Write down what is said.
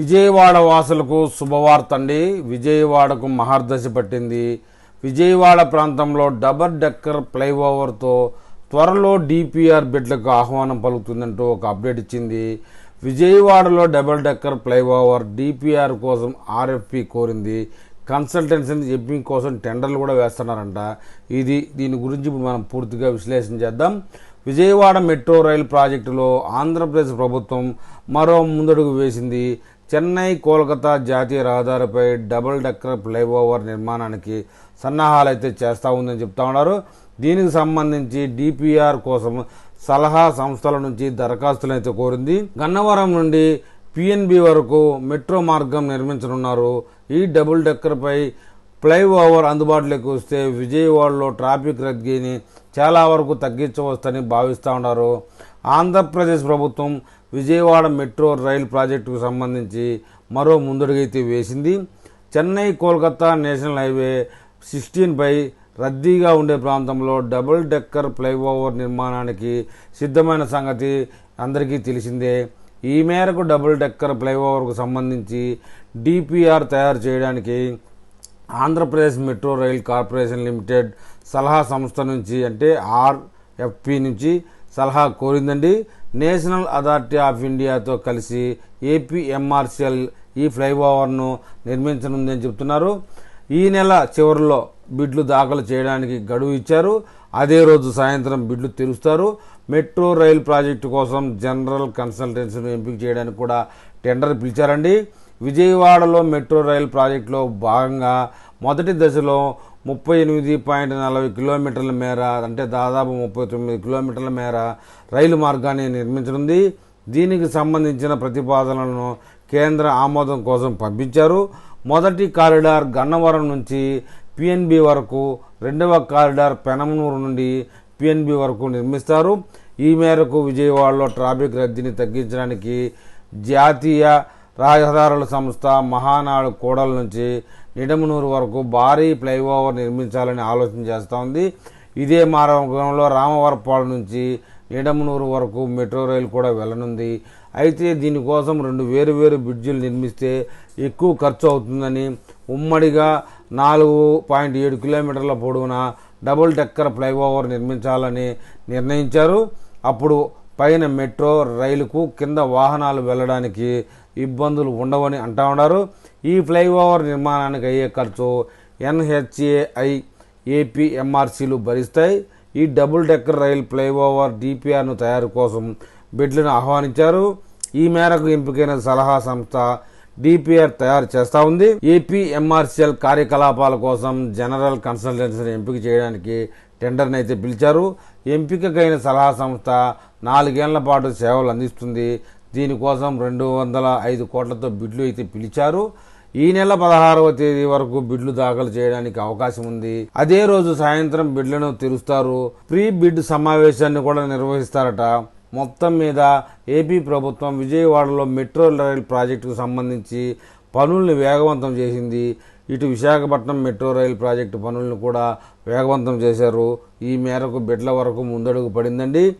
విజయవాడ వాసులకు శుభవార్త అండి. విజయవాడకు మహర్దశ పట్టింది. విజయవాడ ప్రాంతంలో డబుల్ డెక్కర్ ఫ్లైఓవర్తో త్వరలో డిపిఆర్ బిడ్లకు ఆహ్వానం పలుకుతుందంటూ ఒక అప్డేట్ ఇచ్చింది. విజయవాడలో డబుల్ డెక్కర్ ఫ్లైఓవర్ డిపిఆర్ కోసం ఆర్ఎఫ్పి కోరింది. కన్సల్టెన్సీ ఎంపింగ్ కోసం టెండర్లు కూడా వేస్తున్నారంట. దీని గురించి ఇప్పుడు మనం పూర్తిగా విశ్లేషణ చేద్దాం. విజయవాడ మెట్రో రైలు ప్రాజెక్టులో ఆంధ్రప్రదేశ్ ప్రభుత్వం మరో ముందడుగు వేసింది. చెన్నై కోల్కతా జాతీయ రహదారిపై డబుల్ డెక్కర్ ఫ్లైఓవర్ నిర్మాణానికి సన్నాహాలు అయితే చేస్తూ ఉందని చెప్తా ఉన్నారు. దీనికి సంబంధించి డిపిఆర్ కోసం సలహా సంస్థల నుంచి దరఖాస్తులు అయితే కోరింది. గన్నవరం నుండి పిఎన్బి వరకు మెట్రో మార్గం నిర్మించనున్నారు. ఈ డబుల్ డెక్కర్పై ఫ్లైఓవర్ అందుబాటులోకి వస్తే విజయవాడలో ట్రాఫిక్ రద్దీని చాలా వరకు తగ్గించవచ్చని భావిస్తూ ఉన్నారు. ఆంధ్రప్రదేశ్ ప్రభుత్వం విజయవాడ మెట్రో రైల్ ప్రాజెక్టుకు సంబంధించి మరో ముందడుగైతే వేసింది. చెన్నై కోల్కతా నేషనల్ హైవే 16పై రద్దీగా ఉండే ప్రాంతంలో డబుల్ డెక్కర్ ఫ్లైఓవర్ నిర్మాణానికి సిద్ధమైన సంగతి అందరికీ తెలిసిందే. ఈ మేరకు డబుల్ డెక్కర్ ఫ్లైఓవర్కు సంబంధించి డిపిఆర్ తయారు చేయడానికి Andhra Pradesh metro rail corporation limited సలహా సంస్థ నుంచి అంటే ఆర్ఎఫ్పి నుంచి సలహా కోరిందండి. నేషనల్ అథారిటీ ఆఫ్ ఇండియాతో కలిసి ఏపీఎంఆర్సీఎల్ ఈ ఫ్లైఓవర్ను నిర్మించనుందని చెబుతున్నారు. ఈ నెల చివరిలో బిడ్లు దాఖలు చేయడానికి గడువు ఇచ్చారు. అదే రోజు సాయంత్రం బిడ్లు తెరుస్తారు. మెట్రో రైల్ ప్రాజెక్టు కోసం జనరల్ కన్సల్టెన్సీని ఎంపిక చేయడానికి కూడా టెండర్ పిలిచారండి. విజయవాడలో మెట్రో రైల్ ప్రాజెక్టులో భాగంగా మొదటి దశలో 38.40 కిలోమీటర్ల మేర అంటే దాదాపు 39 కిలోమీటర్ల మేర రైలు మార్గాన్ని నిర్మించనుంది. దీనికి సంబంధించిన ప్రతిపాదనలను కేంద్ర ఆమోదం కోసం పంపించారు. మొదటి కారిడార్ గన్నవరం నుంచి పిఎన్బి వరకు, రెండవ కారిడార్ పెనమనూరు నుండి పిఎన్బి వరకు నిర్మిస్తారు. ఈ మేరకు విజయవాడలో ట్రాఫిక్ రద్దీని తగ్గించడానికి జాతీయ రహదారుల సంస్థ మహానాడు కూడల నుంచి నిడమనూరు వరకు భారీ ఫ్లైఓవర్ నిర్మించాలని ఆలోచన చేస్తూ ఉంది. ఇదే మార్గంలో రామవరపాడు నుంచి నిడమనూరు వరకు మెట్రో రైలు కూడా వెళ్లనుంది. అయితే దీనికోసం 2 వేరువేరు బ్రిడ్జిలు నిర్మిస్తే ఎక్కువ ఖర్చు అవుతుందని ఉమ్మడిగా 4.7 కిలోమీటర్ల పొడవున డబుల్ డెక్కర్ ఫ్లైఓవర్ నిర్మించాలని నిర్ణయించారు. అప్పుడు పైన మెట్రో రైలుకు కింద వాహనాలు వెళ్లడానికి ఇబ్బందులు ఉండవని అంటా ఉన్నారు. ఈ ఫ్లైఓవర్ నిర్మాణానికి అయ్యే ఖర్చు ఎన్హెచ్ఏఐ, ఏపీఎంఆర్సీలు భరిస్తాయి. ఈ డబుల్ డెక్కర్ రైల్ ఫ్లైఓవర్ డిపిఆర్ను తయారు కోసం బిడ్లను ఆహ్వానించారు. ఈ మేరకు ఎంపికైన సలహా సంస్థ డిపిఆర్ తయారు చేస్తూ ఉంది. ఏపీఎంఆర్సీఎల్ కార్యకలాపాల కోసం జనరల్ కన్సల్టెన్సీని ఎంపిక చేయడానికి టెండర్ని అయితే పిలిచారు. ఎంపికైన సలహా సంస్థ 4 ఏళ్ల పాటు సేవలు అందిస్తుంది. దీనికోసం 205 కోట్లతో బిడ్లు అయితే పిలిచారు. ఈ నెల 16వ తేదీ వరకు బిడ్లు దాఖలు చేయడానికి అవకాశం ఉంది. అదే రోజు సాయంత్రం బిడ్లను తెరుస్తారు. ప్రీ బిడ్ సమావేశాన్ని కూడా నిర్వహిస్తారట. మొత్తం మీద ఏపీ ప్రభుత్వం విజయవాడలో మెట్రో రైల్ ప్రాజెక్టుకు సంబంధించి పనుల్ని వేగవంతం చేసింది. ఇటు విశాఖపట్నం మెట్రో రైల్ ప్రాజెక్టు పనులను కూడా వేగవంతం చేశారు. ఈ మేరకు బిడ్ల వరకు ముందడుగు పడిందండి.